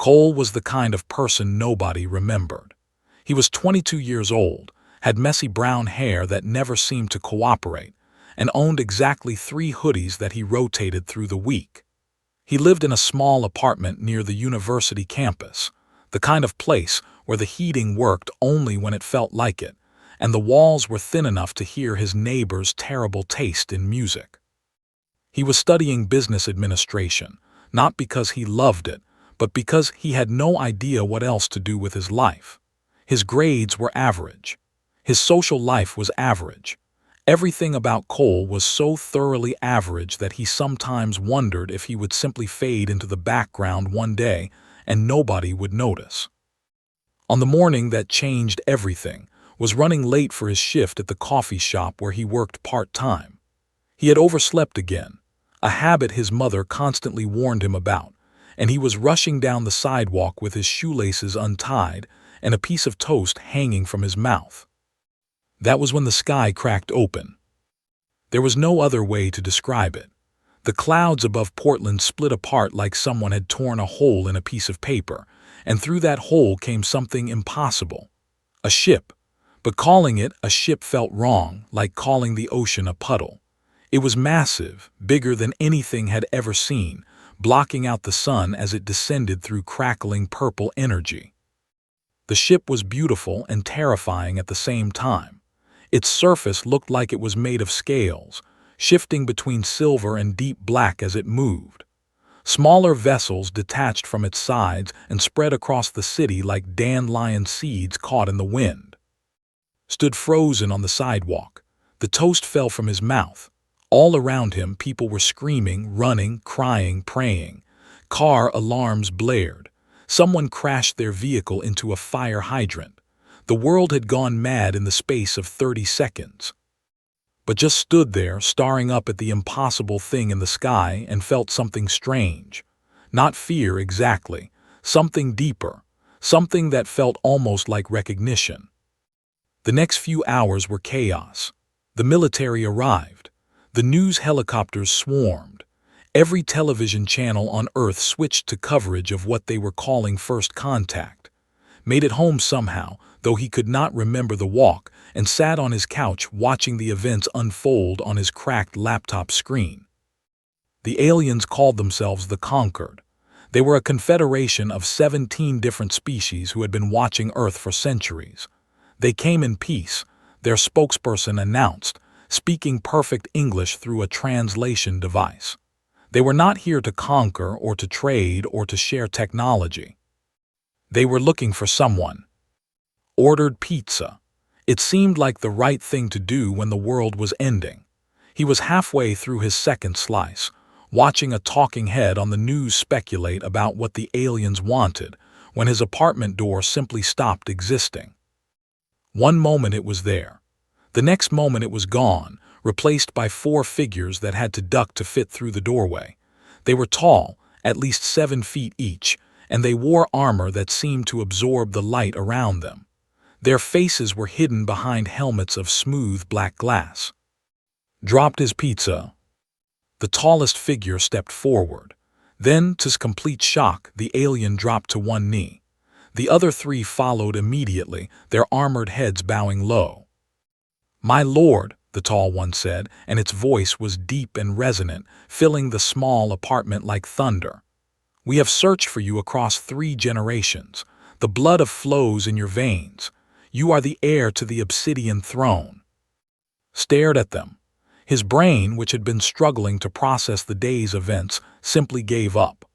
Cole was the kind of person nobody remembered. He was 22 years old, had messy brown hair that never seemed to cooperate, and owned exactly 3 hoodies that he rotated through the week. He lived in a small apartment near the university campus, the kind of place where the heating worked only when it felt like it, and the walls were thin enough to hear his neighbor's terrible taste in music. He was studying business administration, not because he loved it, but because he had no idea what else to do with his life. His grades were average. His social life was average. Everything about Cole was so thoroughly average that he sometimes wondered if he would simply fade into the background one day and nobody would notice. On the morning that changed everything was running late for his shift at the coffee shop where he worked part-time. He had overslept again, a habit his mother constantly warned him about, and he was rushing down the sidewalk with his shoelaces untied and a piece of toast hanging from his mouth. That was when the sky cracked open. There was no other way to describe it. The clouds above Portland split apart like someone had torn a hole in a piece of paper, and through that hole came something impossible. A ship. But calling it a ship felt wrong, like calling the ocean a puddle. It was massive, bigger than anything had ever seen, blocking out the sun as it descended through crackling purple energy. The ship was beautiful and terrifying at the same time. Its surface looked like it was made of scales, shifting between silver and deep black as it moved. Smaller vessels detached from its sides and spread across the city like dandelion seeds caught in the wind. Stood frozen on the sidewalk. The toast fell from his mouth. All around him, people were screaming, running, crying, praying. Car alarms blared. Someone crashed their vehicle into a fire hydrant. The world had gone mad in the space of 30 seconds. But just stood there, staring up at the impossible thing in the sky, and felt something strange. Not fear exactly, something deeper, something that felt almost like recognition. The next few hours were chaos. The military arrived. The news helicopters swarmed. Every television channel on Earth switched to coverage of what they were calling first contact. Made it home somehow, though he could not remember the walk, and sat on his couch watching the events unfold on his cracked laptop screen. The aliens called themselves the Conquered. They were a confederation of 17 different species who had been watching Earth for centuries. They came in peace, their spokesperson announced, speaking perfect English through a translation device. They were not here to conquer or to trade or to share technology. They were looking for someone. Ordered pizza. It seemed like the right thing to do when the world was ending. He was halfway through his second slice, watching a talking head on the news speculate about what the aliens wanted, when his apartment door simply stopped existing. One moment it was there. The next moment it was gone, replaced by 4 figures that had to duck to fit through the doorway. They were tall, at least 7 feet each, and they wore armor that seemed to absorb the light around them. Their faces were hidden behind helmets of smooth black glass. Dropped his pizza. The tallest figure stepped forward. Then, to his complete shock, the alien dropped to one knee. The other 3 followed immediately, their armored heads bowing low. "My lord," the tall one said, and its voice was deep and resonant, filling the small apartment like thunder. "We have searched for you across 3 generations. The blood flows in your veins. You are the heir to the obsidian throne." Stared at them. His brain, which had been struggling to process the day's events, simply gave up.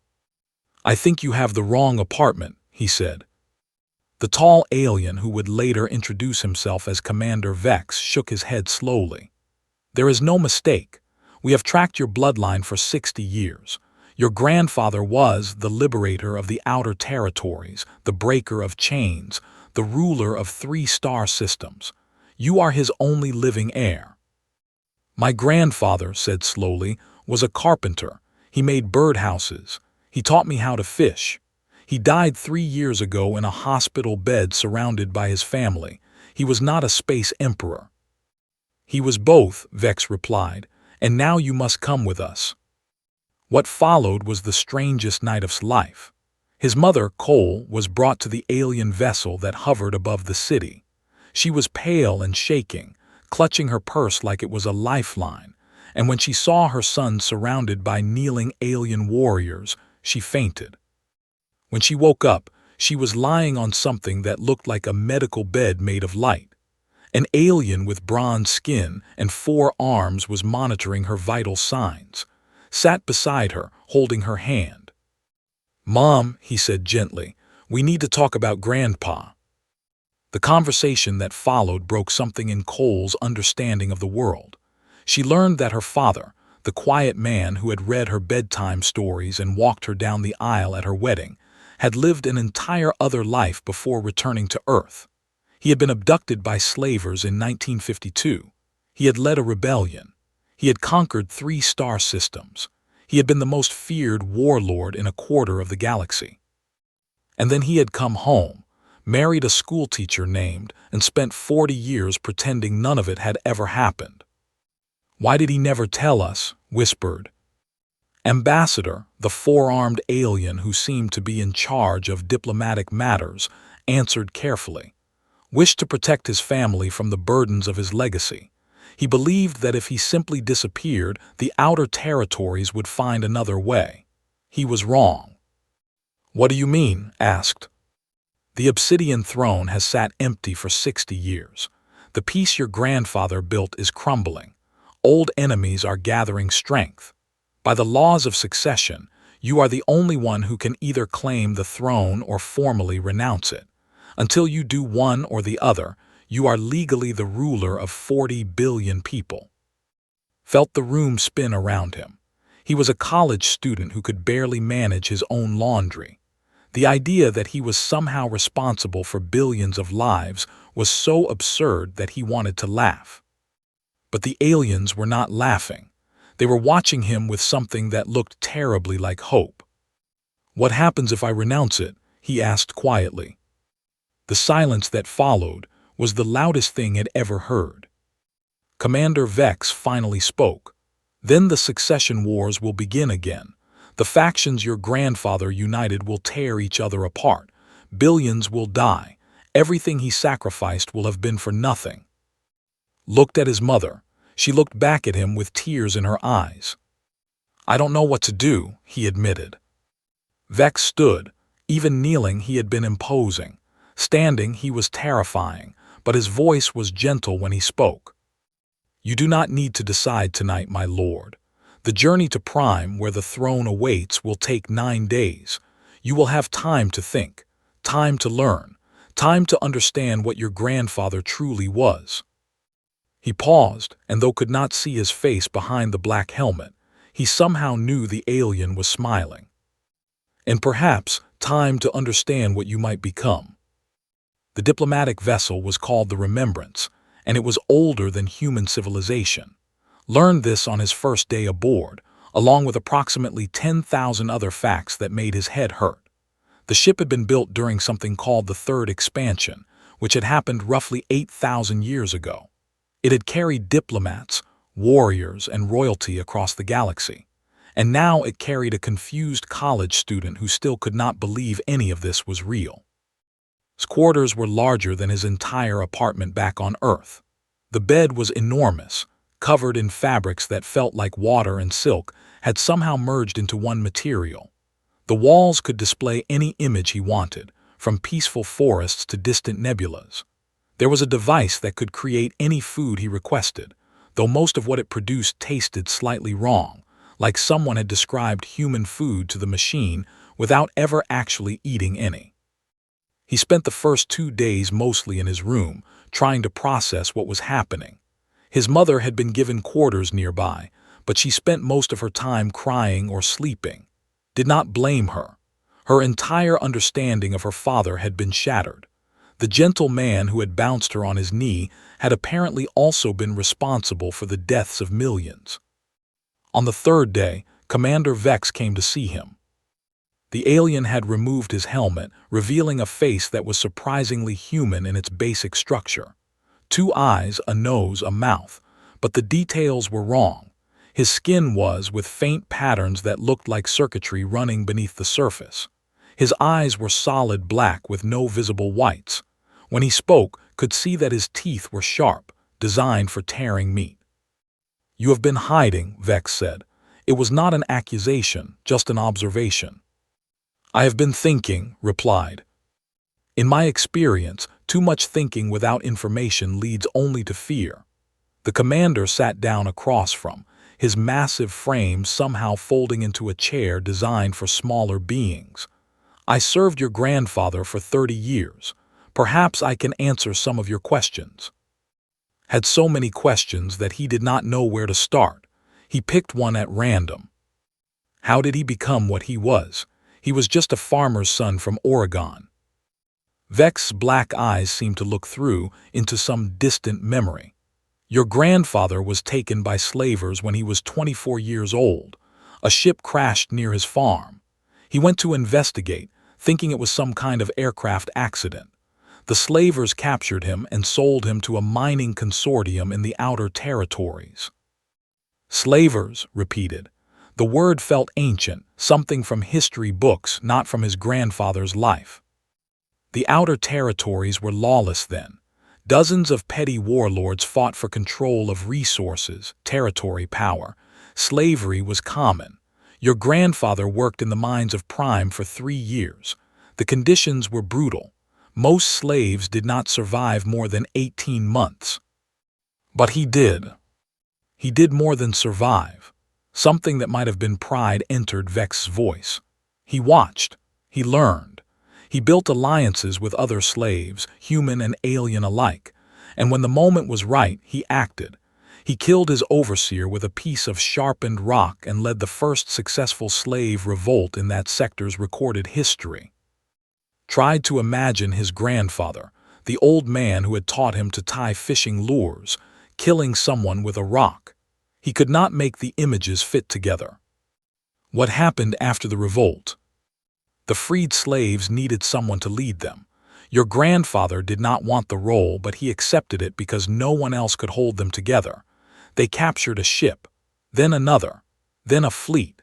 "I think you have the wrong apartment," he said. The tall alien, who would later introduce himself as Commander Vex, shook his head slowly. "There is no mistake. We have tracked your bloodline for 60 years. Your grandfather was the liberator of the outer territories, the breaker of chains, the ruler of 3 star systems. You are his only living heir." "My grandfather," said slowly, "was a carpenter. He made birdhouses. He taught me how to fish. He died 3 years ago in a hospital bed surrounded by his family. He was not a space emperor." "He was both," Vex replied, "and now you must come with us." What followed was the strangest night of his life. His mother, Cole, was brought to the alien vessel that hovered above the city. She was pale and shaking, clutching her purse like it was a lifeline, and when she saw her son surrounded by kneeling alien warriors, she fainted. When she woke up, she was lying on something that looked like a medical bed made of light. An alien with bronze skin and 4 arms was monitoring her vital signs, sat beside her, holding her hand. "Mom," he said gently, "we need to talk about Grandpa." The conversation that followed broke something in Cole's understanding of the world. She learned that her father, the quiet man who had read her bedtime stories and walked her down the aisle at her wedding, had lived an entire other life before returning to Earth. He had been abducted by slavers in 1952. He had led a rebellion. He had conquered 3 star systems. He had been the most feared warlord in a quarter of the galaxy. And then he had come home, married a schoolteacher named, and spent 40 years pretending none of it had ever happened. "Why did he never tell us?" whispered Ambassador, the 4-armed alien who seemed to be in charge of diplomatic matters, answered carefully. Wished to protect his family from the burdens of his legacy. He believed that if he simply disappeared, the outer territories would find another way. He was wrong. "What do you mean?" asked. "The obsidian throne has sat empty for 60 years. The piece your grandfather built is crumbling. Old enemies are gathering strength. By the laws of succession, you are the only one who can either claim the throne or formally renounce it. Until you do one or the other, you are legally the ruler of 40 billion people." Felt the room spin around him. He was a college student who could barely manage his own laundry. The idea that he was somehow responsible for billions of lives was so absurd that he wanted to laugh. But the aliens were not laughing. They were watching him with something that looked terribly like hope. "What happens if I renounce it?" he asked quietly. The silence that followed was the loudest thing he'd ever heard. Commander Vex finally spoke. "Then the succession wars will begin again. The factions your grandfather united will tear each other apart. Billions will die. Everything he sacrificed will have been for nothing." Looked at his mother. She looked back at him with tears in her eyes. "I don't know what to do," he admitted. Vex stood. Even kneeling, he had been imposing. Standing, he was terrifying, but his voice was gentle when he spoke. "You do not need to decide tonight, my lord. The journey to Prime, where the throne awaits, will take 9 days. You will have time to think, time to learn, time to understand what your grandfather truly was." He paused, and though could not see his face behind the black helmet, he somehow knew the alien was smiling. "And perhaps time to understand what you might become." The diplomatic vessel was called the Remembrance, and it was older than human civilization. Learned this on his first day aboard, along with approximately 10,000 other facts that made his head hurt. The ship had been built during something called the Third Expansion, which had happened roughly 8,000 years ago. It had carried diplomats, warriors, and royalty across the galaxy. And now it carried a confused college student who still could not believe any of this was real. His quarters were larger than his entire apartment back on Earth. The bed was enormous, covered in fabrics that felt like water and silk had somehow merged into one material. The walls could display any image he wanted, from peaceful forests to distant nebulas. There was a device that could create any food he requested, though most of what it produced tasted slightly wrong, like someone had described human food to the machine without ever actually eating any. He spent the first 2 days mostly in his room, trying to process what was happening. His mother had been given quarters nearby, but she spent most of her time crying or sleeping. Did not blame her. Her entire understanding of her father had been shattered. The gentle man who had bounced her on his knee had apparently also been responsible for the deaths of millions. On the 3rd day, Commander Vex came to see him. The alien had removed his helmet, revealing a face that was surprisingly human in its basic structure. 2 eyes, a nose, a mouth, but the details were wrong. His skin was with faint patterns that looked like circuitry running beneath the surface. His eyes were solid black with no visible whites. When he spoke, could see that his teeth were sharp, designed for tearing meat. "You have been hiding," Vex said. "It was not an accusation, just an observation." "I have been thinking," replied. "In my experience, too much thinking without information leads only to fear." The commander sat down across from, his massive frame somehow folding into a chair designed for smaller beings. "I served your grandfather for 30 years. Perhaps I can answer some of your questions." Had so many questions that he did not know where to start. He picked one at random. How did he become what he was? He was just a farmer's son from Oregon. Vex's black eyes seemed to look through into some distant memory. "Your grandfather was taken by slavers when he was 24 years old. A ship crashed near his farm. He went to investigate, thinking it was some kind of aircraft accident. The slavers captured him and sold him to a mining consortium in the outer territories." "Slavers," repeated. The word felt ancient, something from history books, not from his grandfather's life. The outer territories were lawless then. Dozens of petty warlords fought for control of resources, territory power. Slavery was common. Your grandfather worked in the mines of Prime for 3 years. The conditions were brutal. Most slaves did not survive more than 18 months. But he did. He did more than survive. Something that might have been pride entered Vex's voice. He watched. He learned. He built alliances with other slaves, human and alien alike. And when the moment was right, he acted. He killed his overseer with a piece of sharpened rock and led the first successful slave revolt in that sector's recorded history. Tried to imagine his grandfather, the old man who had taught him to tie fishing lures, killing someone with a rock. He could not make the images fit together. What happened after the revolt? The freed slaves needed someone to lead them. Your grandfather did not want the role, but he accepted it because no one else could hold them together. They captured a ship, then another, then a fleet.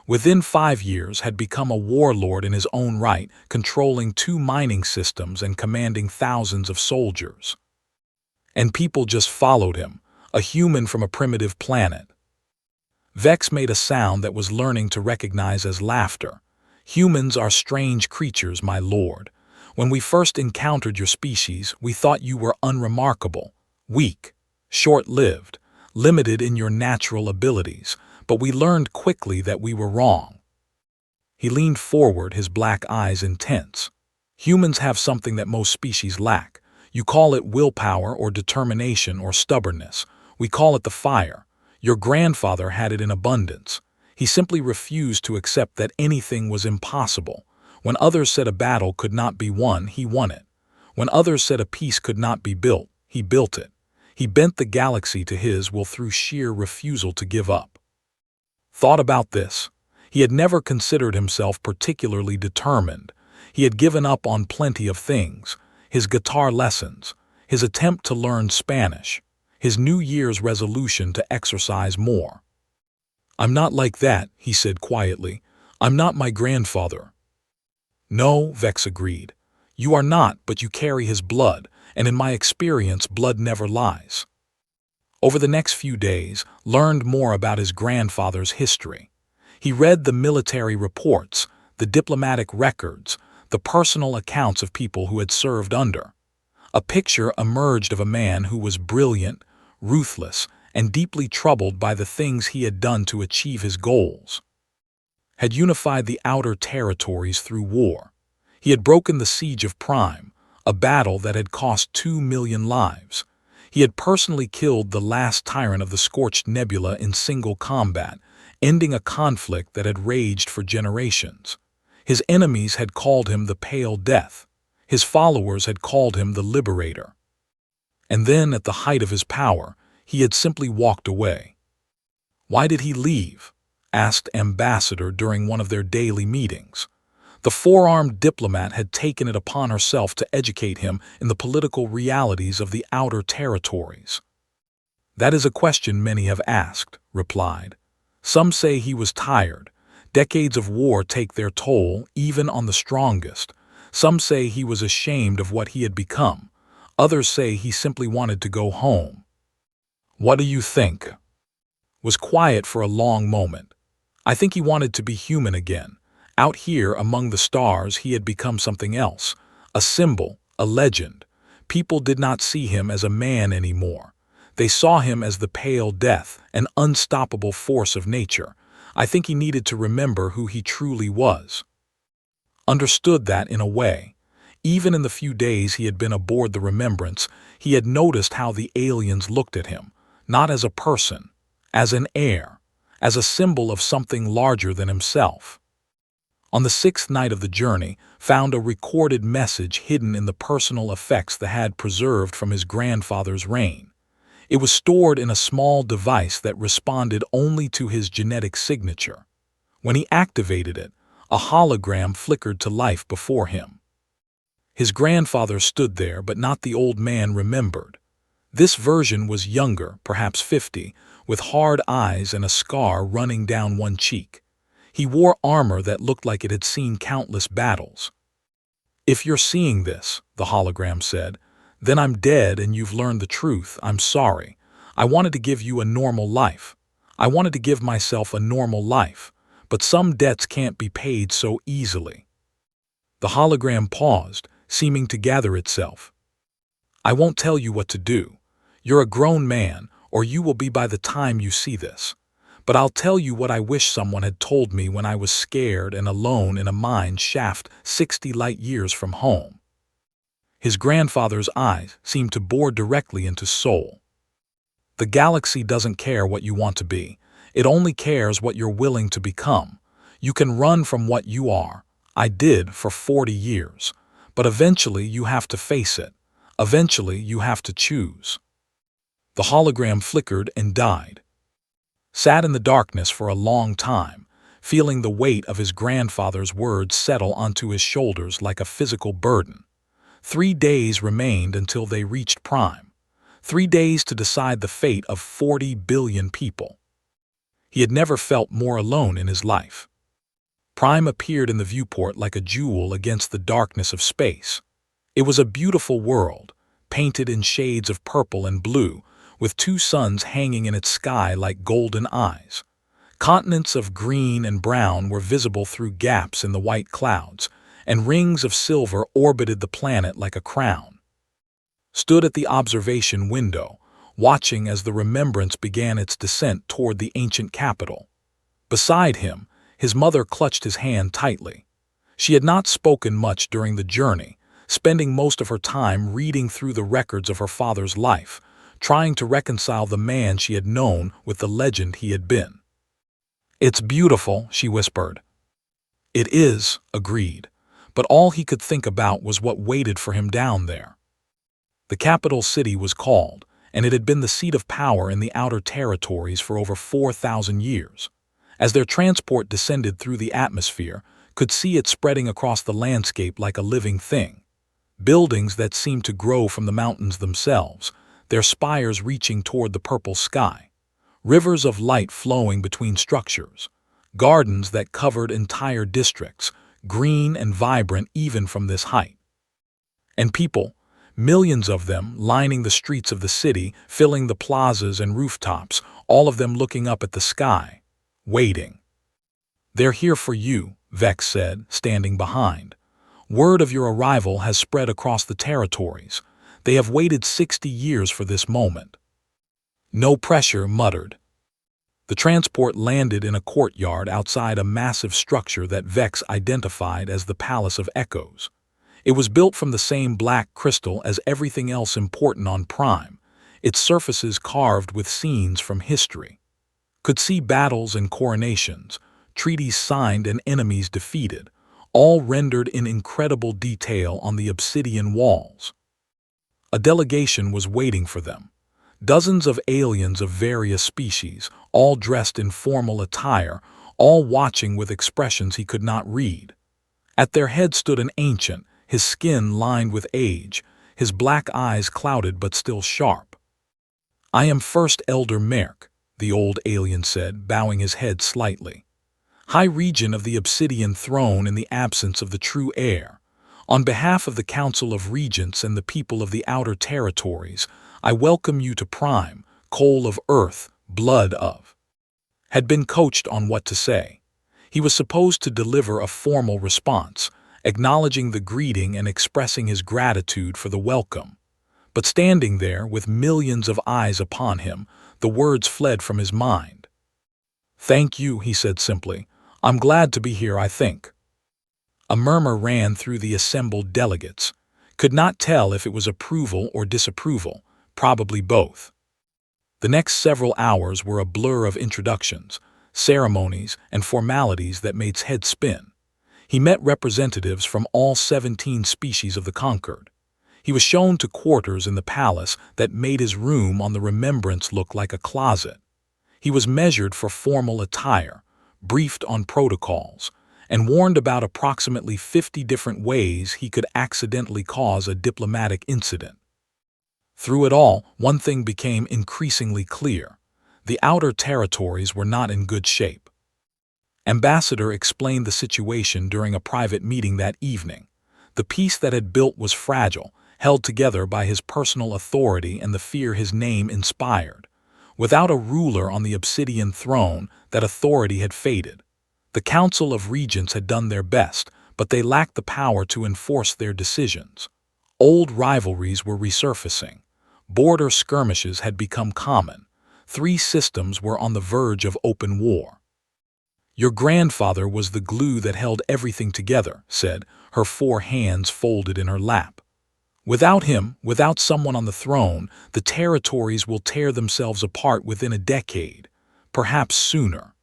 Within 5 years had become a warlord in his own right, controlling 2 mining systems and commanding thousands of soldiers. And people just followed him, a human from a primitive planet. Vex made a sound that was learning to recognize as laughter. "Humans are strange creatures, my lord. When we first encountered your species, we thought you were unremarkable, weak, short-lived, limited in your natural abilities, but we learned quickly that we were wrong." He leaned forward, his black eyes intense. "Humans have something that most species lack. You call it willpower or determination or stubbornness. We call it the fire. Your grandfather had it in abundance. He simply refused to accept that anything was impossible. When others said a battle could not be won, he won it. When others said a peace could not be built, he built it. He bent the galaxy to his will through sheer refusal to give up." Thought about this. He had never considered himself particularly determined. He had given up on plenty of things: his guitar lessons, his attempt to learn Spanish, his New Year's resolution to exercise more. "I'm not like that," he said quietly. "I'm not my grandfather." "No," Vex agreed. "You are not, but you carry his blood, and in my experience, blood never lies." Over the next few days, learned more about his grandfather's history. He read the military reports, the diplomatic records, the personal accounts of people who had served under. A picture emerged of a man who was brilliant, ruthless, and deeply troubled by the things he had done to achieve his goals. Had unified the outer territories through war. He had broken the siege of Prime, a battle that had cost 2 million lives. He had personally killed the last tyrant of the Scorched Nebula in single combat, ending a conflict that had raged for generations. His enemies had called him the Pale Death. His followers had called him the Liberator. And then, at the height of his power, he had simply walked away. "Why did he leave?" asked Ambassador during one of their daily meetings. The four-armed diplomat had taken it upon herself to educate him in the political realities of the outer territories. "That is a question many have asked," replied. "Some say he was tired, Decades of war take their toll, even on the strongest. Some say he was ashamed of what he had become. Others say he simply wanted to go home. What do you think? Was quiet for a long moment. I think he wanted to be human again. Out here among the stars he had become something else. A symbol, a legend. People did not see him as a man anymore. They saw him as the pale death, an unstoppable force of nature. I think he needed to remember who he truly was. Understood that in a way. Even in the few days he had been aboard the Remembrance, he had noticed how the aliens looked at him, not as a person, as an heir, as a symbol of something larger than himself. On the sixth night of the journey, found a recorded message hidden in the personal effects that had preserved from his grandfather's reign. It was stored in a small device that responded only to his genetic signature. When he activated it, a hologram flickered to life before him. His grandfather stood there, but not the old man remembered. This version was younger, perhaps 50, with hard eyes and a scar running down one cheek. He wore armor that looked like it had seen countless battles. "If you're seeing this," the hologram said, "then I'm dead and you've learned the truth. I'm sorry. I wanted to give you a normal life. I wanted to give myself a normal life, but some debts can't be paid so easily." The hologram paused, seeming to gather itself. "I won't tell you what to do. You're a grown man, or you will be by the time you see this. But I'll tell you what I wish someone had told me when I was scared and alone in a mine shaft 60 light years from home." His grandfather's eyes seemed to bore directly into soul. "The galaxy doesn't care what you want to be. It only cares what you're willing to become. You can run from what you are. I did for 40 years. But eventually you have to face it. Eventually you have to choose." The hologram flickered and died. Sat in the darkness for a long time, feeling the weight of his grandfather's words settle onto his shoulders like a physical burden. 3 days remained until they reached Prime. 3 days to decide the fate of 40 billion people. He had never felt more alone in his life. Prime appeared in the viewport like a jewel against the darkness of space. It was a beautiful world, painted in shades of purple and blue, with 2 suns hanging in its sky like golden eyes. Continents of green and brown were visible through gaps in the white clouds, and rings of silver orbited the planet like a crown. Stood at the observation window, watching as the Remembrance began its descent toward the ancient capital. Beside him, his mother clutched his hand tightly. She had not spoken much during the journey, spending most of her time reading through the records of her father's life, trying to reconcile the man she had known with the legend he had been. "It's beautiful," she whispered. "It is," agreed, but all he could think about was what waited for him down there. The capital city was called, and it had been the seat of power in the outer territories for over 4,000 years. As their transport descended through the atmosphere, could see it spreading across the landscape like a living thing. Buildings that seemed to grow from the mountains themselves, their spires reaching toward the purple sky. Rivers of light flowing between structures. Gardens that covered entire districts, green and vibrant even from this height. And people, millions of them lining the streets of the city, filling the plazas and rooftops, all of them looking up at the sky, waiting. "They're here for you," Vex said, standing behind. "Word of your arrival has spread across the territories. They have waited 60 years for this moment." "No pressure," muttered. The transport landed in a courtyard outside a massive structure that Vex identified as the Palace of Echoes. It was built from the same black crystal as everything else important on Prime, its surfaces carved with scenes from history. Could see battles and coronations, treaties signed and enemies defeated, all rendered in incredible detail on the obsidian walls. A delegation was waiting for them. Dozens of aliens of various species, all dressed in formal attire, all watching with expressions he could not read. At their head stood an ancient, his skin lined with age, his black eyes clouded but still sharp. "I am First Elder Merk," the old alien said, bowing his head slightly. High Regent of the Obsidian Throne in the absence of the true heir. On behalf of the Council of Regents and the people of the Outer Territories, I welcome you to Prime, Coal of Earth, Blood of. Had been coached on what to say. He was supposed to deliver a formal response, acknowledging the greeting and expressing his gratitude for the welcome. But standing there with millions of eyes upon him, the words fled from his mind. "Thank you," he said simply. "I'm glad to be here, I think." A murmur ran through the assembled delegates. Could not tell if it was approval or disapproval, probably both. The next several hours were a blur of introductions, ceremonies, and formalities that made his head spin. He met representatives from all 17 species of the conquered. He was shown to quarters in the palace that made his room on the Remembrance look like a closet. He was measured for formal attire, briefed on protocols, and warned about approximately 50 different ways he could accidentally cause a diplomatic incident. Through it all, one thing became increasingly clear. The Outer Territories were not in good shape. Ambassador explained the situation during a private meeting that evening. The peace that had built was fragile, held together by his personal authority and the fear his name inspired. Without a ruler on the Obsidian Throne, that authority had faded. The Council of Regents had done their best, but they lacked the power to enforce their decisions. Old rivalries were resurfacing. Border skirmishes had become common. 3 systems were on the verge of open war. "Your grandfather was the glue that held everything together," said, her 4 hands folded in her lap. "Without him, without someone on the throne, the territories will tear themselves apart within a decade, perhaps sooner."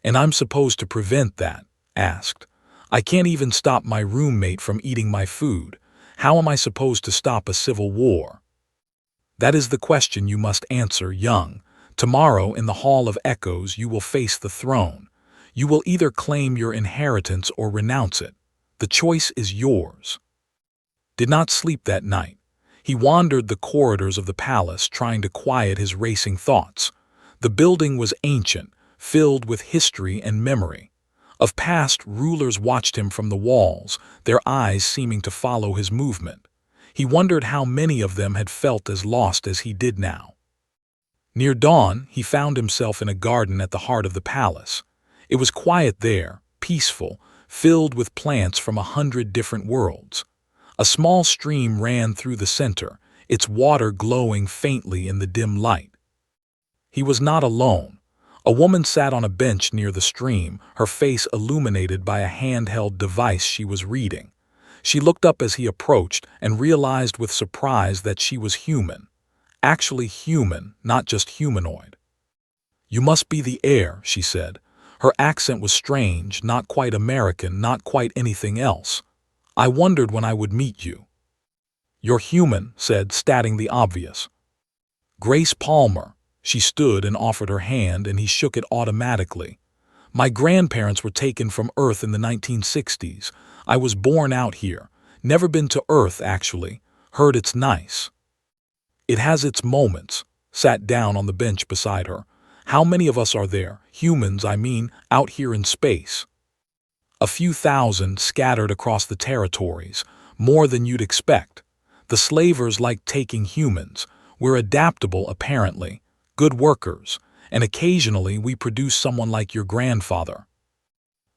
"And I'm supposed to prevent that?" asked. "I can't even stop my roommate from eating my food. How am I supposed to stop a civil war?" "That is the question you must answer, young. Tomorrow in the Hall of Echoes you will face the throne. You will either claim your inheritance or renounce it. The choice is yours." Did not sleep that night. He wandered the corridors of the palace trying to quiet his racing thoughts. The building was ancient, filled with history and memory. Of past, rulers watched him from the walls, their eyes seeming to follow his movement. He wondered how many of them had felt as lost as he did now. Near dawn, he found himself in a garden at the heart of the palace. It was quiet there, peaceful, filled with plants from 100 different worlds. A small stream ran through the center, its water glowing faintly in the dim light. He was not alone. A woman sat on a bench near the stream, her face illuminated by a handheld device she was reading. She looked up as he approached and realized with surprise that she was human. Actually human, not just humanoid. "You must be the heir," she said. Her accent was strange, not quite American, not quite anything else. "I wondered when I would meet you." "You're human," said, stating the obvious. "Grace Palmer." She stood and offered her hand, and he shook it automatically. "My grandparents were taken from Earth in the 1960s. I was born out here. Never been to Earth, actually. Heard it's nice." "It has its moments." Sat down on the bench beside her. "How many of us are there? Humans, I mean, out here in space." "A few thousand scattered across the territories. More than you'd expect. The slavers like taking humans. We're adaptable, apparently. Good workers. And occasionally we produce someone like your grandfather."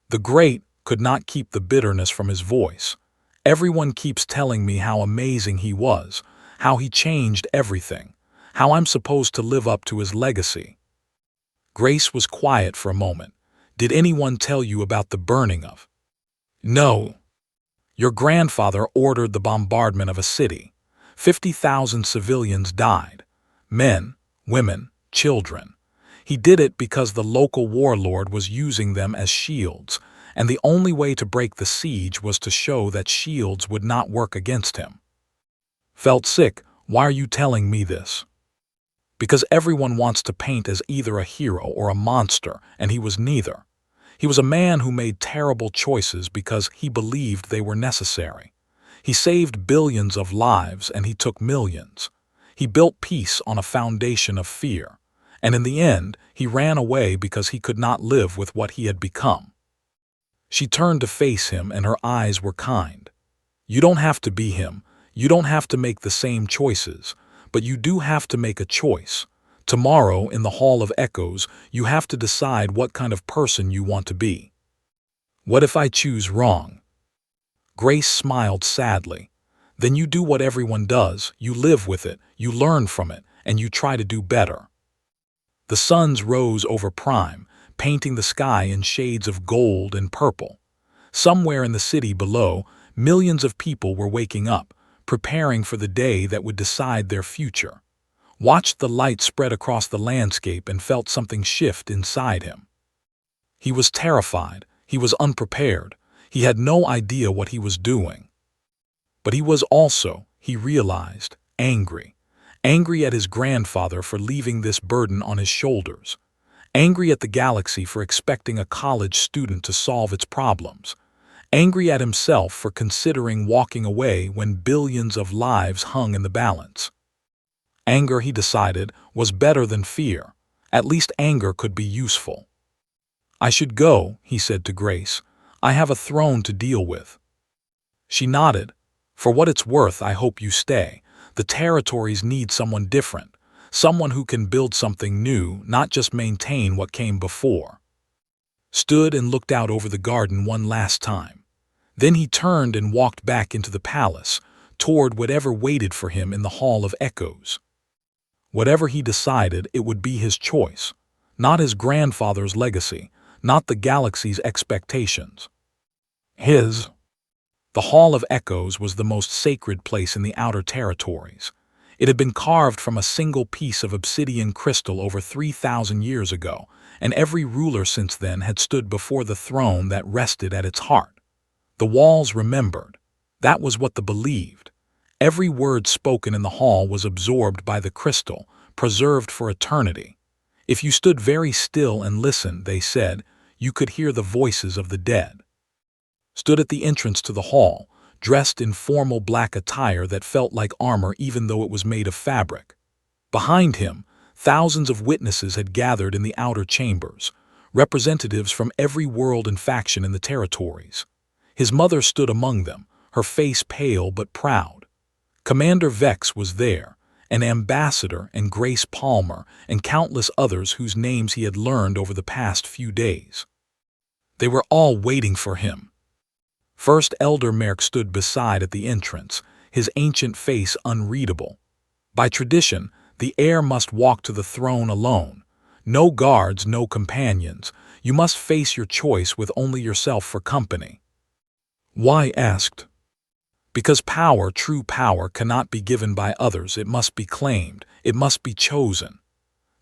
The great could not keep the bitterness from his voice. "Everyone keeps telling me how amazing he was, how he changed everything, how I'm supposed to live up to his legacy." Grace was quiet for a moment. "Did anyone tell you about the burning of?" "No." "Your grandfather ordered the bombardment of a city. 50,000 civilians died. Men, women, children. He did it because the local warlord was using them as shields, and the only way to break the siege was to show that shields would not work against him." "Felt sick. Why are you telling me this?" "Because everyone wants to paint as either a hero or a monster, and he was neither. He was a man who made terrible choices because he believed they were necessary. He saved billions of lives and he took millions. He built peace on a foundation of fear. and in the end, he ran away because he could not live with what he had become. She turned to face him, and her eyes were kind. You don't have to be him. You don't have to make the same choices, but you do have to make a choice. Tomorrow, in the Hall of Echoes, you have to decide what kind of person you want to be. What if I choose wrong? Grace smiled sadly. Then you do what everyone does, you live with it, you learn from it, and you try to do better. The suns rose over Prime, painting the sky in shades of gold and purple. Somewhere in the city below, millions of people were waking up, preparing for the day that would decide their future. Watched the light spread across the landscape and felt something shift inside him. He was terrified, he was unprepared, he had no idea what he was doing. But he was also, he realized, angry. Angry at his grandfather for leaving this burden on his shoulders. Angry at the galaxy for expecting a college student to solve its problems. Angry at himself for considering walking away when billions of lives hung in the balance. Anger, he decided, was better than fear. At least anger could be useful. I should go, he said to Grace. I have a throne to deal with. She nodded. For what it's worth, I hope you stay. The territories need someone different, someone who can build something new, not just maintain what came before. Stood and looked out over the garden one last time. Then he turned and walked back into the palace, toward whatever waited for him in the Hall of Echoes. Whatever he decided, it would be his choice, not his grandfather's legacy, not the galaxy's expectations. His. The Hall of Echoes was the most sacred place in the outer territories. It had been carved from a single piece of obsidian crystal over 3,000 years ago, and every ruler since then had stood before the throne that rested at its heart. The walls remembered. That was what they believed. Every word spoken in the hall was absorbed by the crystal, preserved for eternity. If you stood very still and listened, they said, you could hear the voices of the dead. Stood at the entrance to the hall, dressed in formal black attire that felt like armor even though it was made of fabric. Behind him, thousands of witnesses had gathered in the outer chambers, representatives from every world and faction in the territories. His mother stood among them, her face pale but proud. Commander Vex was there, an ambassador, and Grace Palmer, and countless others whose names he had learned over the past few days. They were all waiting for him. First Elder Merrick stood beside at the entrance, his ancient face unreadable. By tradition, the heir must walk to the throne alone. No guards, no companions. You must face your choice with only yourself for company. Why? Asked. Because power, true power, cannot be given by others. It must be claimed. It must be chosen.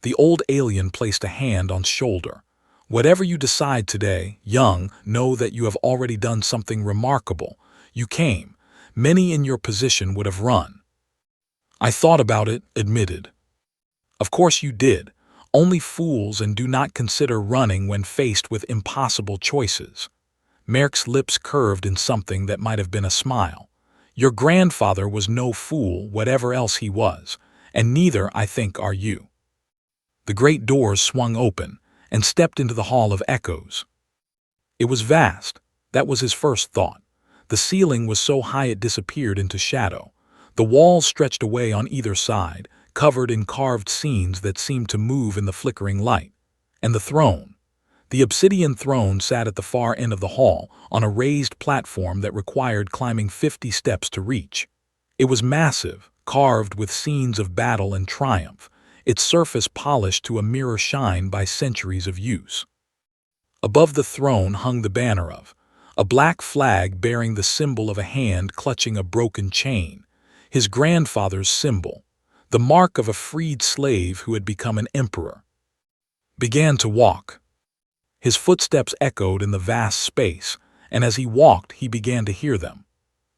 The old alien placed a hand on shoulder. Whatever you decide today, young, know that you have already done something remarkable. You came. Many in your position would have run. I thought about it, admitted. Of course you did. Only fools and do not consider running when faced with impossible choices. Merrick's lips curved in something that might have been a smile. Your grandfather was no fool, whatever else he was, and neither, I think, are you. The great doors swung open, and stepped into the Hall of Echoes. It was vast. That was his first thought. The ceiling was so high it disappeared into shadow. The walls stretched away on either side, covered in carved scenes that seemed to move in the flickering light. And the throne. The obsidian throne sat at the far end of the hall, on a raised platform that required climbing 50 steps to reach. It was massive, carved with scenes of battle and triumph, its surface polished to a mirror shine by centuries of use. Above the throne hung the banner of a black flag bearing the symbol of a hand clutching a broken chain, his grandfather's symbol, the mark of a freed slave who had become an emperor. Began to walk. His footsteps echoed in the vast space, and as he walked he began to hear them.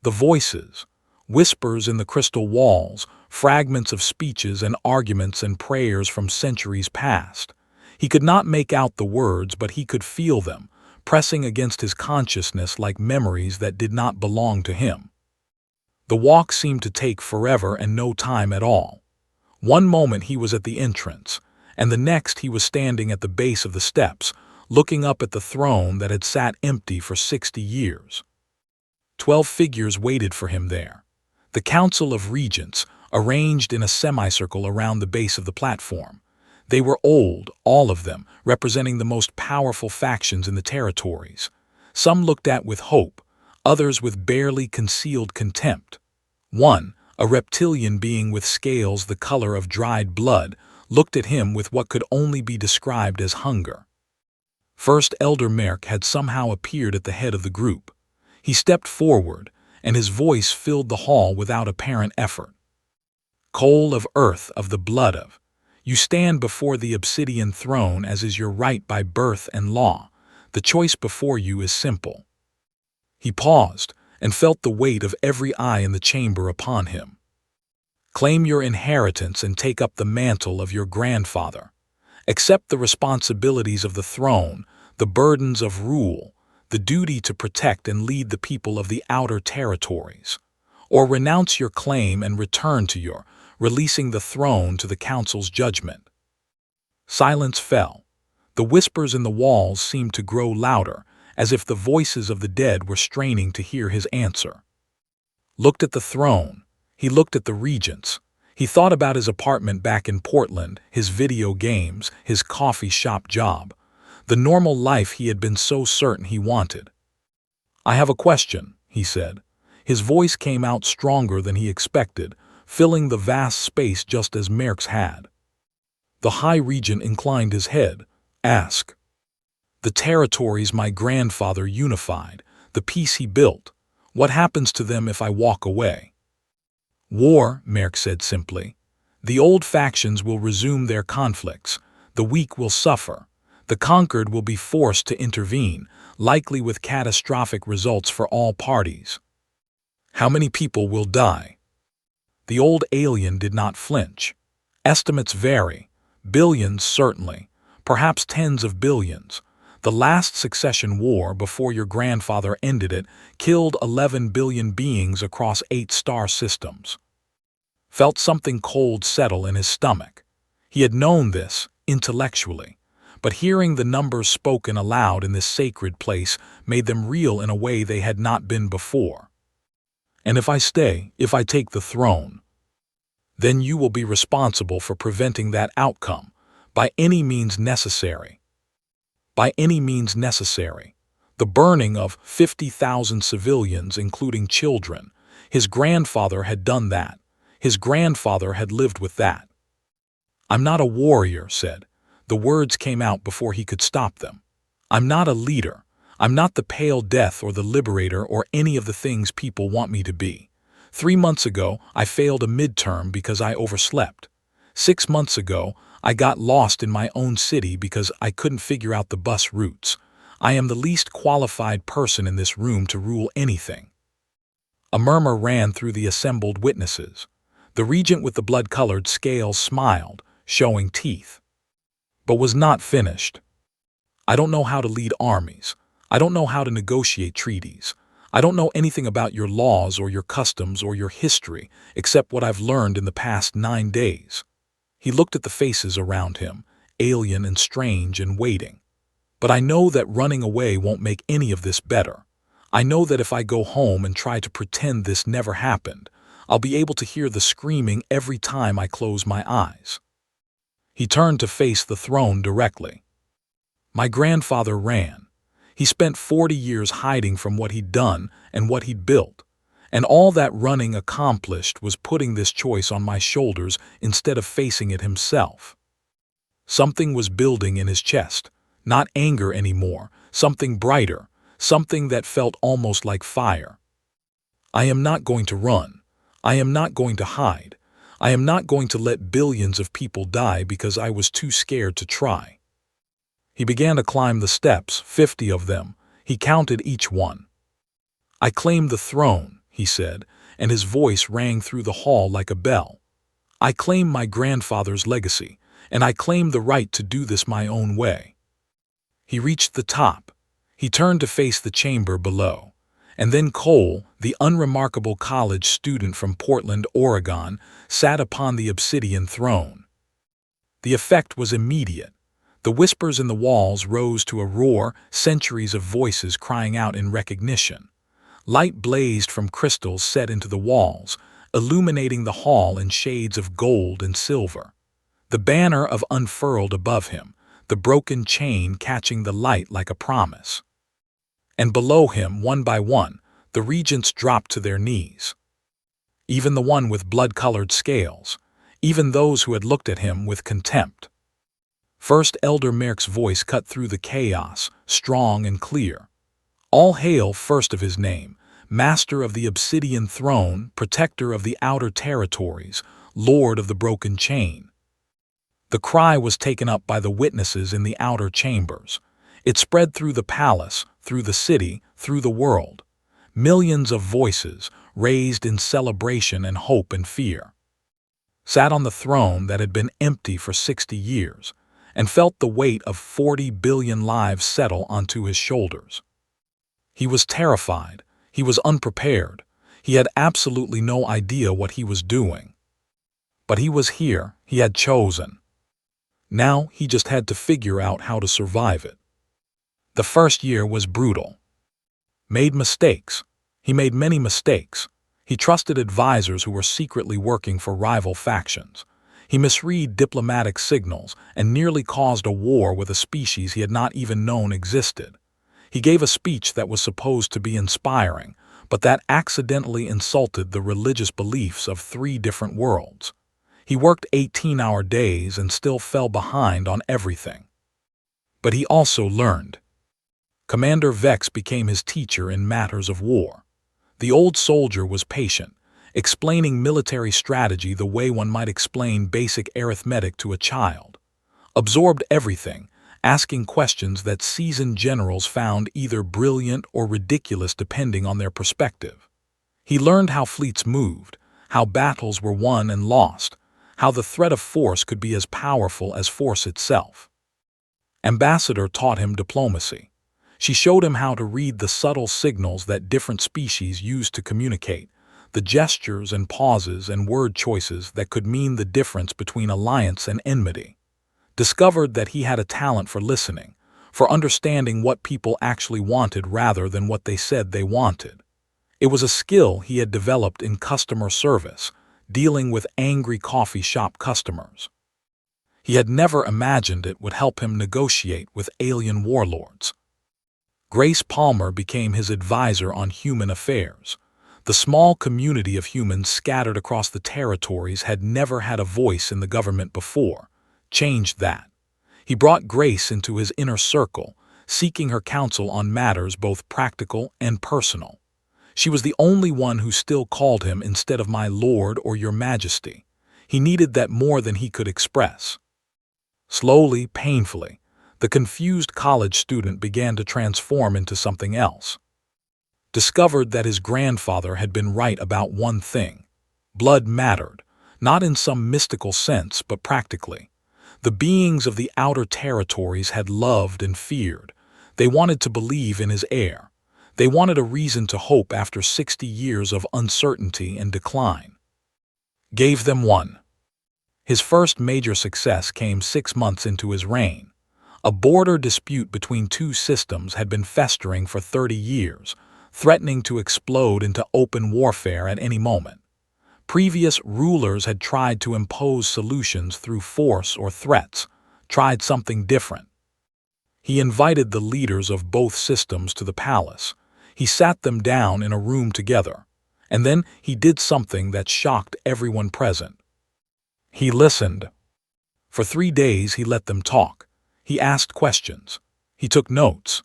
The voices, whispers in the crystal walls, fragments of speeches and arguments and prayers from centuries past. He could not make out the words, but he could feel them, pressing against his consciousness like memories that did not belong to him. The walk seemed to take forever and no time at all. One moment he was at the entrance, and the next he was standing at the base of the steps, looking up at the throne that had sat empty for 60 years. 12 figures waited for him there. The Council of Regents, arranged in a semicircle around the base of the platform. They were old, all of them, representing the most powerful factions in the territories. Some looked at with hope, others with barely concealed contempt. One, a reptilian being with scales the color of dried blood, looked at him with what could only be described as hunger. First Elder Merc had somehow appeared at the head of the group. He stepped forward, and his voice filled the hall without apparent effort. Coal of earth of the blood of. You stand before the obsidian throne as is your right by birth and law. The choice before you is simple. He paused and felt the weight of every eye in the chamber upon him. Claim your inheritance and take up the mantle of your grandfather. Accept the responsibilities of the throne, the burdens of rule, the duty to protect and lead the people of the outer territories. Or renounce your claim and return to your, releasing the throne to the council's judgment. Silence fell. The whispers in the walls seemed to grow louder, as if the voices of the dead were straining to hear his answer. Looked at the throne. He looked at the regents. He thought about his apartment back in Portland, his video games, his coffee shop job, the normal life he had been so certain he wanted. I have a question, he said. His voice came out stronger than he expected, filling the vast space just as Merc's had. The High Regent inclined his head. Ask. The territories my grandfather unified, the peace he built, what happens to them if I walk away? War, Merc said simply. The old factions will resume their conflicts, the weak will suffer, the conquered will be forced to intervene, likely with catastrophic results for all parties. How many people will die? The old alien did not flinch. Estimates vary. Billions, certainly. Perhaps tens of billions. The last succession war, before your grandfather ended it, killed 11 billion beings across 8 star systems. Felt something cold settle in his stomach. He had known this, intellectually. But hearing the numbers spoken aloud in this sacred place made them real in a way they had not been before. And if I stay, if I take the throne, then you will be responsible for preventing that outcome, by any means necessary. By any means necessary. The burning of 50,000 civilians, including children. His grandfather had done that. His grandfather had lived with that. I'm not a warrior, said. The words came out before he could stop them. I'm not a leader. I'm not the pale death or the liberator or any of the things people want me to be. 3 months ago, I failed a midterm because I overslept. 6 months ago, I got lost in my own city because I couldn't figure out the bus routes. I am the least qualified person in this room to rule anything. A murmur ran through the assembled witnesses. The regent with the blood-colored scales smiled, showing teeth, but was not finished. I don't know how to lead armies. I don't know how to negotiate treaties. I don't know anything about your laws or your customs or your history except what I've learned in the past 9 days. He looked at the faces around him, alien and strange and waiting. But I know that running away won't make any of this better. I know that if I go home and try to pretend this never happened, I'll be able to hear the screaming every time I close my eyes. He turned to face the throne directly. My grandfather ran. He spent 40 years hiding from what he'd done and what he'd built. And all that running accomplished was putting this choice on my shoulders instead of facing it himself. Something was building in his chest, not anger anymore, something brighter, something that felt almost like fire. I am not going to run. I am not going to hide. I am not going to let billions of people die because I was too scared to try. He began to climb the steps, 50 of them. He counted each one. I claim the throne, he said, and his voice rang through the hall like a bell. I claim my grandfather's legacy, and I claim the right to do this my own way. He reached the top. He turned to face the chamber below. And then Cole, the unremarkable college student from Portland, Oregon, sat upon the obsidian throne. The effect was immediate. The whispers in the walls rose to a roar, centuries of voices crying out in recognition. Light blazed from crystals set into the walls, illuminating the hall in shades of gold and silver. The banner of unfurled above him, the broken chain catching the light like a promise. And below him, one by one, the regents dropped to their knees. Even the one with blood-colored scales, even those who had looked at him with contempt. First Elder Merc's voice cut through the chaos, strong and clear. All hail first of his name, master of the obsidian throne, protector of the outer territories, lord of the broken chain. The cry was taken up by the witnesses in the outer chambers. It spread through the palace, through the city, through the world. Millions of voices, raised in celebration and hope and fear. Sat on the throne that had been empty for 60 years, and felt the weight of 40 billion lives settle onto his shoulders. He was terrified. He was unprepared. He had absolutely no idea what he was doing. But he was here. He had chosen. Now he just had to figure out how to survive it. The first year was brutal. Made mistakes. He made many mistakes. He trusted advisors who were secretly working for rival factions. He misread diplomatic signals and nearly caused a war with a species he had not even known existed. He gave a speech that was supposed to be inspiring, but that accidentally insulted the religious beliefs of 3 different worlds. He worked 18-hour days and still fell behind on everything. But he also learned. Commander Vex became his teacher in matters of war. The old soldier was patient, explaining military strategy the way one might explain basic arithmetic to a child. Absorbed everything, asking questions that seasoned generals found either brilliant or ridiculous depending on their perspective. He learned how fleets moved, how battles were won and lost, how the threat of force could be as powerful as force itself. Ambassador taught him diplomacy. She showed him how to read the subtle signals that different species used to communicate, the gestures and pauses and word choices that could mean the difference between alliance and enmity. Discovered that he had a talent for listening, for understanding what people actually wanted rather than what they said they wanted. It was a skill he had developed in customer service, dealing with angry coffee shop customers. He had never imagined it would help him negotiate with alien warlords. Grace Palmer became his advisor on human affairs. The small community of humans scattered across the territories had never had a voice in the government before. Changed that. He brought Grace into his inner circle, seeking her counsel on matters both practical and personal. She was the only one who still called him instead of my lord or your majesty. He needed that more than he could express. Slowly, painfully, the confused college student began to transform into something else. Discovered that his grandfather had been right about one thing. Blood mattered, not in some mystical sense, but practically. The beings of the outer territories had loved and feared. They wanted to believe in his heir. They wanted a reason to hope after 60 years of uncertainty and decline. Gave them one. His first major success came 6 months into his reign. A border dispute between 2 systems had been festering for 30 years, threatening to explode into open warfare at any moment. Previous rulers had tried to impose solutions through force or threats, tried something different. He invited the leaders of both systems to the palace. He sat them down in a room together, and then he did something that shocked everyone present. He listened. For 3 days he let them talk. He asked questions. He took notes.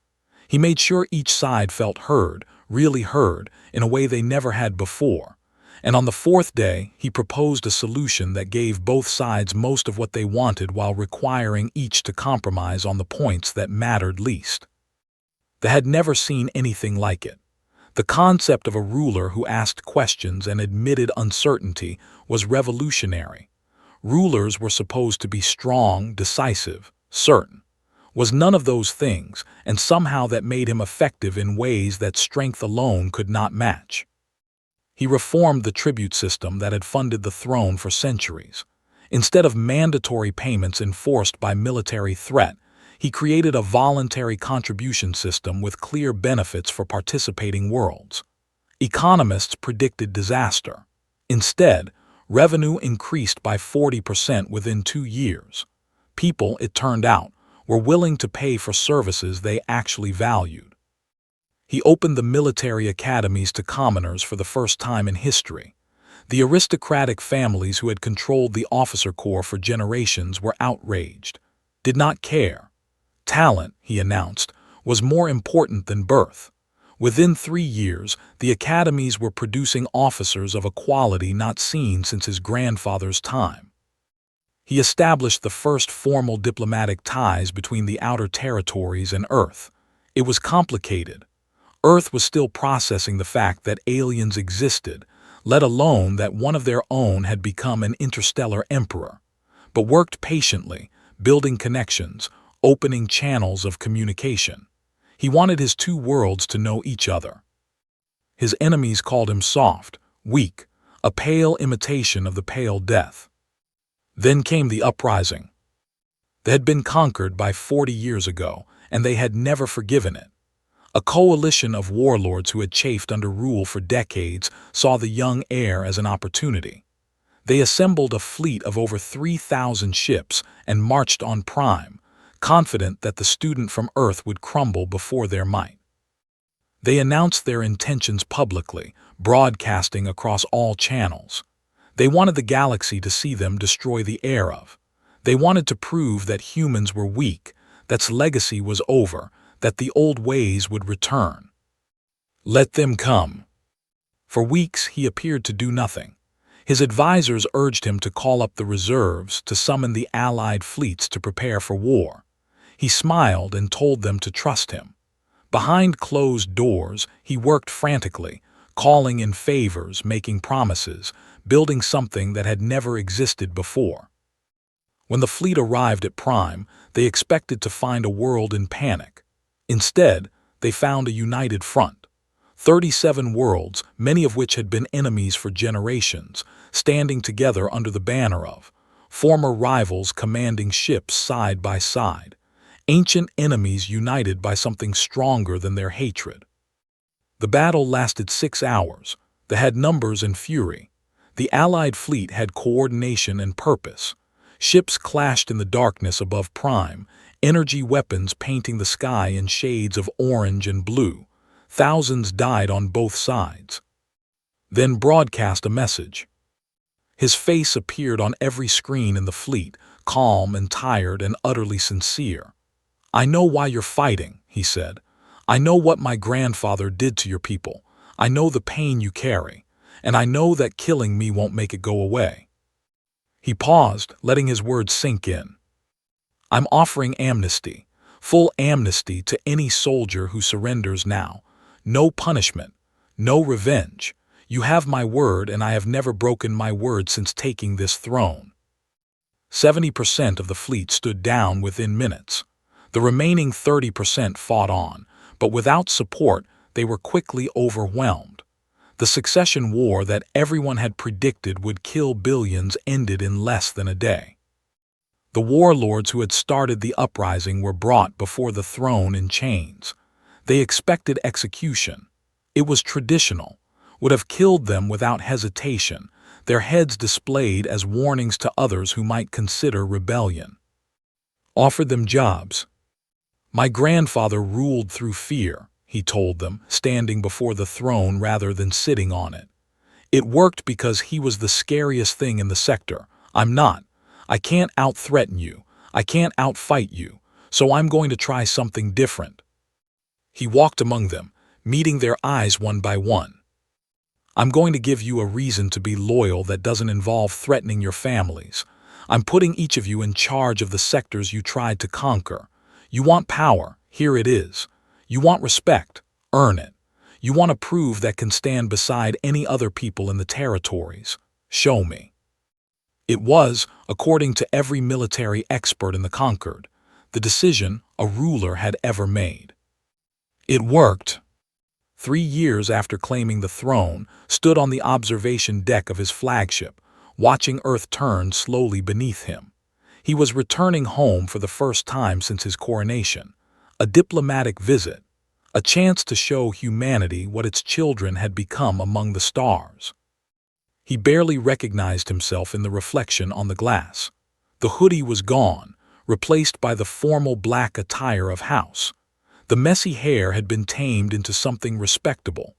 He made sure each side felt heard, really heard, in a way they never had before. And on the 4th day, he proposed a solution that gave both sides most of what they wanted while requiring each to compromise on the points that mattered least. They had never seen anything like it. The concept of a ruler who asked questions and admitted uncertainty was revolutionary. Rulers were supposed to be strong, decisive, certain. Was none of those things, and somehow that made him effective in ways that strength alone could not match. He reformed the tribute system that had funded the throne for centuries. Instead of mandatory payments enforced by military threat, he created a voluntary contribution system with clear benefits for participating worlds. Economists predicted disaster. Instead, revenue increased by 40% within 2 years. People, it turned out, were willing to pay for services they actually valued. He opened the military academies to commoners for the first time in history. The aristocratic families who had controlled the officer corps for generations were outraged, did not care. Talent, he announced, was more important than birth. Within 3 years, the academies were producing officers of a quality not seen since his grandfather's time. He established the first formal diplomatic ties between the outer territories and Earth. It was complicated. Earth was still processing the fact that aliens existed, let alone that one of their own had become an interstellar emperor, but worked patiently, building connections, opening channels of communication. He wanted his two worlds to know each other. His enemies called him soft, weak, a pale imitation of the pale death. Then came the uprising. They had been conquered by 40 years ago, and they had never forgiven it. A coalition of warlords who had chafed under rule for decades saw the young heir as an opportunity. They assembled a fleet of over 3,000 ships and marched on Prime, confident that the student from Earth would crumble before their might. They announced their intentions publicly, broadcasting across all channels. They wanted the galaxy to see them destroy the heir of. They wanted to prove that humans were weak, that legacy was over, that the old ways would return. Let them come. For weeks he appeared to do nothing. His advisors urged him to call up the reserves, to summon the allied fleets to prepare for war. He smiled and told them to trust him. Behind closed doors, he worked frantically, calling in favors, making promises, building something that had never existed before. When the fleet arrived at Prime, they expected to find a world in panic. Instead, they found a united front. 37 worlds, many of which had been enemies for generations, standing together under the banner of former rivals commanding ships side by side, ancient enemies united by something stronger than their hatred. The battle lasted 6 hours. They had numbers and fury. The Allied fleet had coordination and purpose. Ships clashed in the darkness above Prime, energy weapons painting the sky in shades of orange and blue. Thousands died on both sides. Then broadcast a message. His face appeared on every screen in the fleet, calm and tired and utterly sincere. "I know why you're fighting," he said. "I know what my grandfather did to your people. I know the pain you carry, and I know that killing me won't make it go away." He paused, letting his words sink in. "I'm offering amnesty, full amnesty to any soldier who surrenders now. No punishment, no revenge. You have my word, and I have never broken my word since taking this throne." 70% of the fleet stood down within minutes. The remaining 30% fought on, but without support, they were quickly overwhelmed. The succession war that everyone had predicted would kill billions ended in less than a day. The warlords who had started the uprising were brought before the throne in chains. They expected execution. It was traditional, would have killed them without hesitation, their heads displayed as warnings to others who might consider rebellion. Offered them jobs. "My grandfather ruled through fear," he told them, standing before the throne rather than sitting on it. "It worked because he was the scariest thing in the sector. I'm not. I can't out-threaten you. I can't out-fight you. So I'm going to try something different." He walked among them, meeting their eyes one by one. "I'm going to give you a reason to be loyal that doesn't involve threatening your families. I'm putting each of you in charge of the sectors you tried to conquer. You want power, here it is. You want respect, earn it. You want a prove that can stand beside any other people in the territories. Show me." It was, according to every military expert in the conquered, the decision a ruler had ever made. It worked. 3 years after claiming the throne, stood on the observation deck of his flagship, watching Earth turn slowly beneath him. He was returning home for the first time since his coronation, a diplomatic visit, a chance to show humanity what its children had become among the stars. He barely recognized himself in the reflection on the glass. The hoodie was gone, replaced by the formal black attire of house. The messy hair had been tamed into something respectable.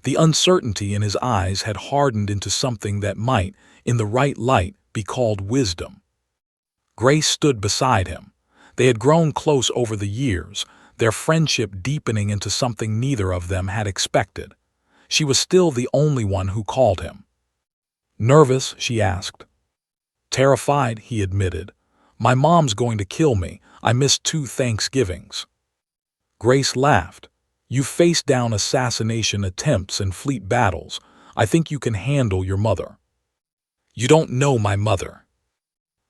The uncertainty in his eyes had hardened into something that might, in the right light, be called wisdom. Grace stood beside him. They had grown close over the years, their friendship deepening into something neither of them had expected. She was still the only one who called him. "Nervous?" she asked. "Terrified," he admitted. "My mom's going to kill me. I missed 2 Thanksgivings." Grace laughed. "You've faced down assassination attempts and fleet battles. I think you can handle your mother." "You don't know my mother."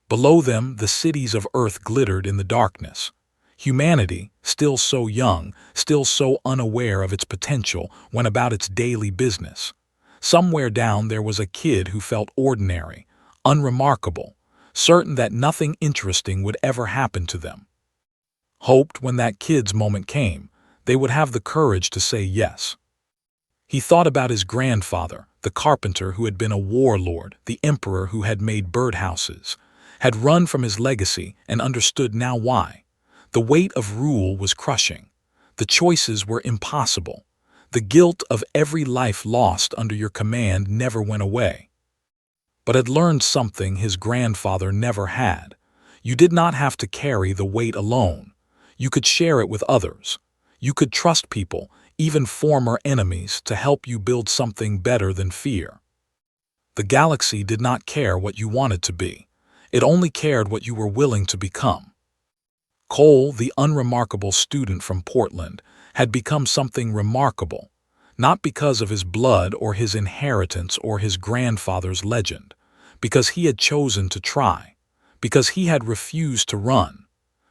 Below them, the cities of Earth glittered in the darkness. Humanity, still so young, still so unaware of its potential, went about its daily business. Somewhere down there was a kid who felt ordinary, unremarkable, certain that nothing interesting would ever happen to them. Hoped when that kid's moment came, they would have the courage to say yes. He thought about his grandfather, the carpenter who had been a warlord, the emperor who had made birdhouses, had run from his legacy and understood now why. The weight of rule was crushing. The choices were impossible. The guilt of every life lost under your command never went away. But had learned something his grandfather never had. You did not have to carry the weight alone. You could share it with others. You could trust people, even former enemies, to help you build something better than fear. The galaxy did not care what you wanted to be. It only cared what you were willing to become. Cole, the unremarkable student from Portland, had become something remarkable, not because of his blood or his inheritance or his grandfather's legend, because he had chosen to try, because he had refused to run,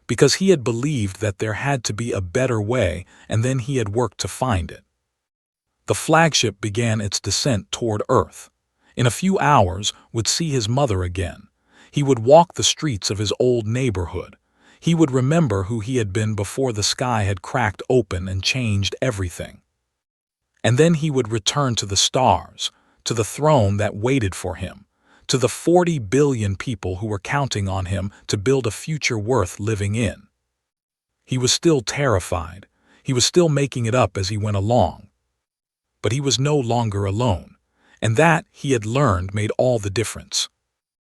because he had believed that there had to be a better way, and then he had worked to find it. The flagship began its descent toward Earth. In a few hours would see his mother again. He would walk the streets of his old neighborhood. He would remember who he had been before the sky had cracked open and changed everything. And then he would return to the stars, to the throne that waited for him, to the 40 billion people who were counting on him to build a future worth living in. He was still terrified. He was still making it up as he went along. But he was no longer alone, and that, he had learned, made all the difference.